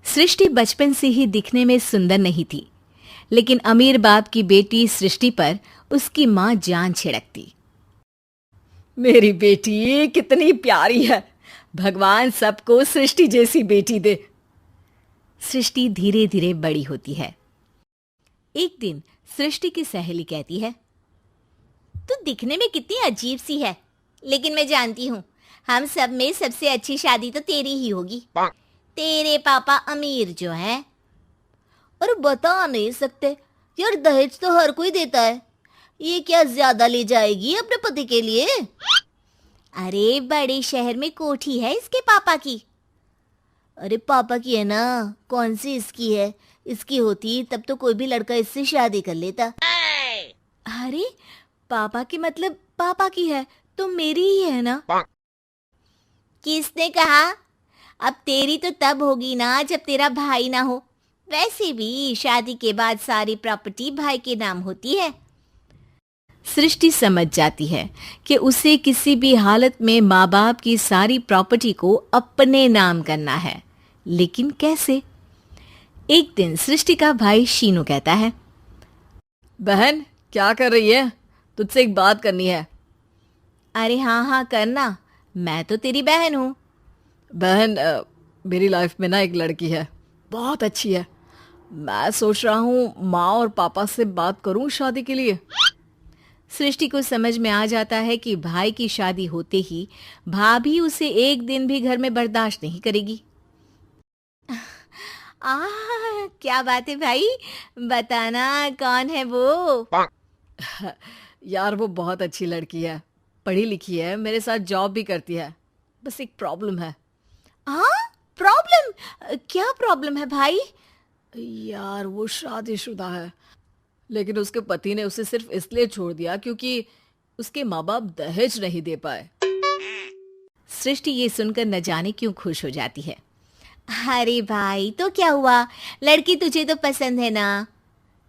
सृष्टि बचपन से ही दिखने में सुंदर नहीं थी, लेकिन अमीर बाप की बेटी सृष्टि पर उसकी माँ जान छिड़कती। मेरी बेटी कितनी प्यारी है, भगवान सबको सृष्टि जैसी बेटी दे। सृष्टि धीरे धीरे बड़ी होती है। एक दिन सृष्टि की सहेली कहती है, तू दिखने में कितनी अजीब सी है, लेकिन मैं जानती हूँ हम सब में सबसे अच्छी शादी तो तेरी ही होगी। तेरे पापा अमीर जो हैं। और बता नहीं सकते यार, दहेज तो हर कोई देता है, ये क्या ज्यादा ले जाएगी अपने पति के लिए? अरे बड़े शहर में कोठी है इसके पापा की। अरे पापा की है ना, कौन सी इसकी है? इसकी होती तब तो कोई भी लड़का इससे शादी कर लेता। अरे पापा की मतलब पापा की है तो मेरी ही है ना? किसने कहा? अब तेरी तो तब होगी ना जब तेरा भाई ना हो। वैसे भी शादी के बाद सारी प्रॉपर्टी भाई के नाम होती है। सृष्टि समझ जाती है कि उसे किसी भी हालत में माँ बाप की सारी प्रॉपर्टी को अपने नाम करना है, लेकिन कैसे? एक दिन सृष्टि का भाई शीनू कहता है, बहन क्या कर रही है? तुझसे एक बात करनी है। अरे हाँ हाँ करना, मैं तो तेरी बहन हूँ। बहन मेरी लाइफ में ना एक लड़की है, बहुत अच्छी है। मैं सोच रहा हूँ माँ और पापा से बात करूँ शादी के लिए। सृष्टि को समझ में आ जाता है कि भाई की शादी होते ही भाभी उसे एक दिन भी घर में बर्दाश्त नहीं करेगी। क्या बात है भाई, बताना कौन है वो? यार वो बहुत अच्छी लड़की है, पढ़ी लिखी है, मेरे साथ जॉब भी करती है। बस एक प्रॉब्लम है। प्रॉब्लम? क्या प्रॉब्लम है भाई? यार वो शादीशुदा है, लेकिन उसके पति ने उसे सिर्फ इसलिए छोड़ दिया क्योंकि उसके माँ बाप दहेज नहीं दे पाए। सृष्टि ये सुनकर न जाने क्यों खुश हो जाती है। अरे भाई तो क्या हुआ, लड़की तुझे तो पसंद है ना?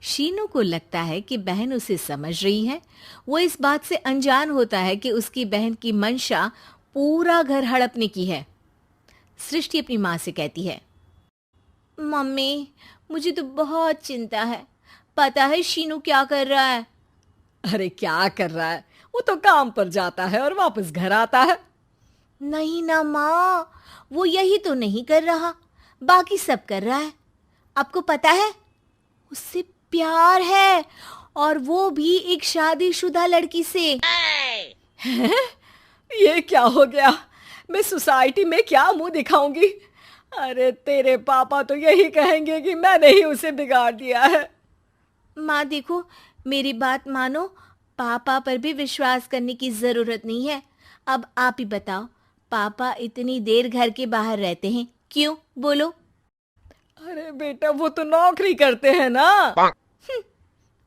शीनू को लगता है कि बहन उसे समझ रही है। वो इस बात से अनजान होता है कि उसकी बहन की मंशा पूरा घर हड़पने की है। सृष्टि अपनी माँ से कहती है, मम्मी मुझे तो बहुत चिंता है, पता है शीनू क्या कर रहा है? अरे क्या कर रहा है, वो तो काम पर जाता है और वापस घर आता है। नहीं ना माँ, वो यही तो नहीं कर रहा, बाकी सब कर रहा है। आपको पता है उससे प्यार है, और वो भी एक शादीशुदा लड़की से। ये क्या हो गया, मैं सोसाइटी में क्या मुंह दिखाऊंगी? अरे तेरे पापा तो यही कहेंगे कि मैंने ही उसे बिगाड़ दिया है। माँ देखो, मेरी बात मानो, पापा पर भी विश्वास करने की जरूरत नहीं है। अब आप ही बताओ, पापा इतनी देर घर के बाहर रहते हैं क्यों, बोलो? अरे बेटा वो तो नौकरी करते हैं ना।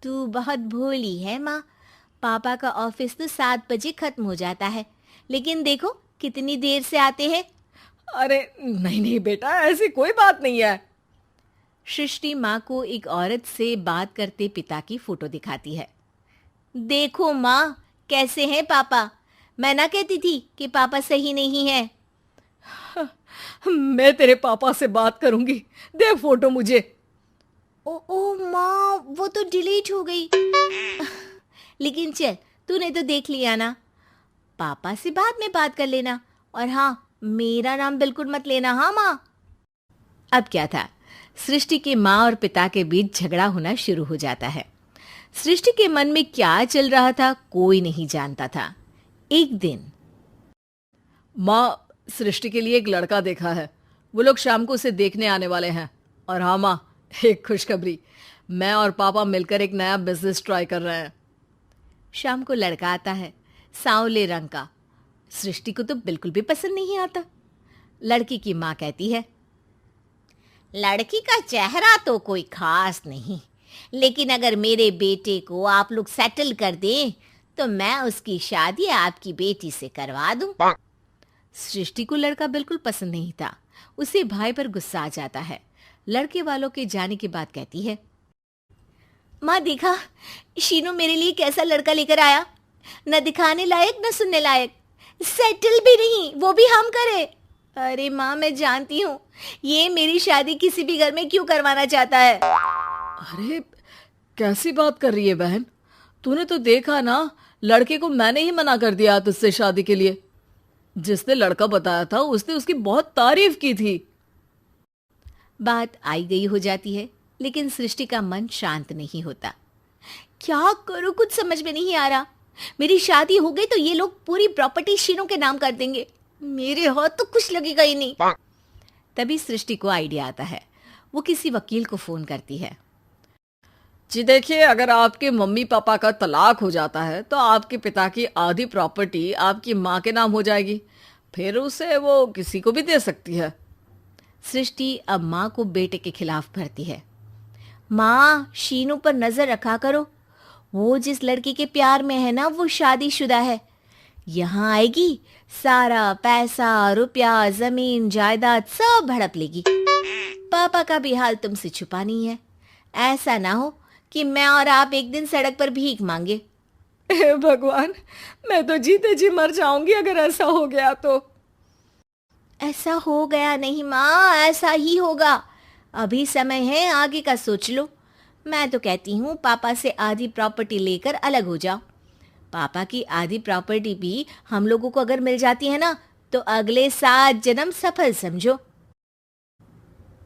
तू बहुत भोली है माँ, पापा का ऑफिस तो 7 बजे खत्म हो जाता है, लेकिन देखो कितनी देर से आते हैं। अरे नहीं नहीं बेटा, ऐसी कोई बात नहीं है। सृष्टि माँ को एक औरत से बात करते पिता की फोटो दिखाती है। देखो माँ, कैसे हैं पापा? मैं ना कहती थी कि पापा सही नहीं है। मैं तेरे पापा से बात करूंगी, दे फोटो मुझे। ओ माँ, वो तो डिलीट हो गई। लेकिन चल, तूने तो देख लिया ना, पापा से बाद में बात कर लेना, और हाँ मेरा नाम बिल्कुल मत लेना। हाँ माँ। अब क्या था, सृष्टि के माँ और पिता के बीच झगड़ा होना शुरू हो जाता है। सृष्टि के मन में क्या चल रहा था कोई नहीं जानता था। एक दिन, माँ सृष्टि के लिए एक लड़का देखा है, वो लोग शाम को उसे देखने आने वाले हैं। और हाँ माँ, एक खुशखबरी, मैं और पापा मिलकर एक नया बिजनेस ट्राई कर रहे हैं। शाम को लड़का आता है, सांवले रंग का। सृष्टि को तो बिल्कुल भी पसंद नहीं आता। लड़की की माँ कहती है, लड़की का चेहरा तो कोई खास नहीं, लेकिन अगर मेरे बेटे को आप लोग सेटल कर दें तो मैं उसकी शादी आपकी बेटी से करवा दूं। सृष्टि को लड़का बिल्कुल पसंद नहीं था। उसे भाई पर गुस्सा आ जाता है। लड़के वालों के जाने के बाद कहती है, माँ देखा शीनू मेरे लिए कैसा लड़का लेकर आया, न दिखाने लायक न सुनने लायक, सेटल भी नहीं, वो भी हम करे। अरे माँ, मैं जानती हूँ ये मेरी शादी किसी भी घर में क्यों करवाना चाहता है। अरे कैसी बात कर रही है बहन? तूने तो देखा ना, लड़के को मैंने ही मना कर दिया तुझसे शादी के लिए। जिसने लड़का बताया था उसने उसकी बहुत तारीफ की थी। बात आई गई हो जाती है, लेकिन सृष्टि का मन शांत नहीं होता। क्या करूं, कुछ समझ में नहीं आ रहा। मेरी शादी हो गई तो ये लोग पूरी प्रॉपर्टी शीनू के नाम कर देंगे, मेरे हाथ तो कुछ लगेगा ही नहीं। तभी सृष्टि को आइडिया आता है। वो किसी वकील को फोन करती है। जी देखिए, अगर आपके मम्मी पापा का तलाक हो जाता है तो आपके पिता की आधी प्रॉपर्टी आपकी माँ के नाम हो जाएगी, फिर उसे वो किसी को भी दे सकती है। सृष्टि अब माँ को बेटे के खिलाफ भरती है। माँ, शीनू पर नजर रखा करो, वो जिस लड़की के प्यार में है ना वो शादीशुदा है। यहाँ आएगी, सारा पैसा रुपया जमीन जायदाद सब हड़प लेगी। पापा का भी हाल तुमसे छुपा नहीं है। ऐसा ना हो कि मैं और आप एक दिन सड़क पर भीख मांगे। हे भगवान, मैं तो जीते जी मर जाऊंगी अगर ऐसा हो गया तो। ऐसा हो गया नहीं माँ, ऐसा ही होगा। अभी समय है, आगे का सोच लो। मैं तो कहती हूँ पापा से आधी प्रॉपर्टी लेकर अलग हो जाओ। पापा की आधी प्रॉपर्टी भी हम लोगों को अगर मिल जाती है ना तो अगले 7 जन्म सफल समझो।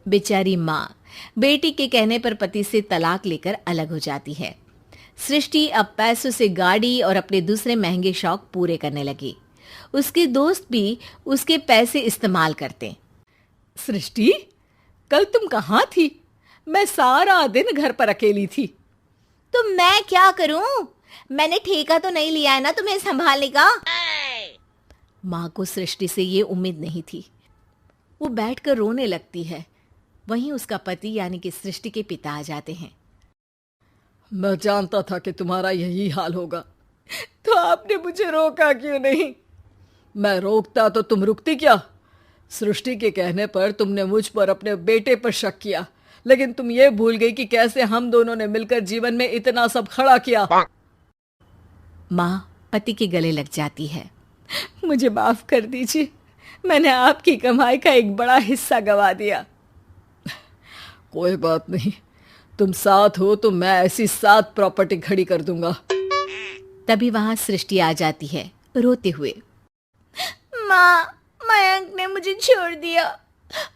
बेचारी माँ बेटी के कहने पर पति से तलाक लेकर अलग हो जाती है। सृष्टि अब पैसों से गाड़ी और अपने दूसरे महंगे शौक पूरे करने लगी। उसके दोस्त भी उसके पैसे इस्तेमाल करते। सृष्टि, कल तुम कहाँ थी? मैं सारा दिन घर पर अकेली थी। तो मैं क्या करूं? मैंने ठेका तो नहीं लिया है ना तुम्हें संभालने का। माँ को सृष्टि से ये उम्मीद नहीं थी। वो बैठकर रोने लगती है। वहीं उसका पति यानी कि सृष्टि के पिता आ जाते हैं। मैं जानता था कि तुम्हारा यही हाल होगा, तो आपने मुझे रोका क्यों नहीं? मैं रोकता तो तुम रुकती क्या? सृष्टि के कहने पर तुमने मुझ पर अपने बेटे पर शक किया, लेकिन तुम ये भूल गई कि कैसे हम दोनों ने मिलकर जीवन में इतना सब खड़ा किया। माँ पति के गले लग जाती है। मुझे माफ कर दीजिए, मैंने आपकी कमाई का एक बड़ा हिस्सा गवा दिया। कोई बात नहीं, तुम साथ हो तो मैं ऐसी 7 प्रॉपर्टी खड़ी कर दूंगा। तभी वहां सृष्टि आ जाती है रोते हुए। माँ, मयंक ने मुझे छोड़ दिया।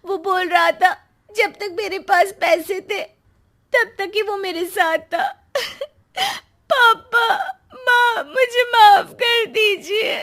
वो बोल रहा था जब तक मेरे पास पैसे थे तब तक ही वो मेरे साथ था। पापा, माँ, मुझे माफ कर दीजिए।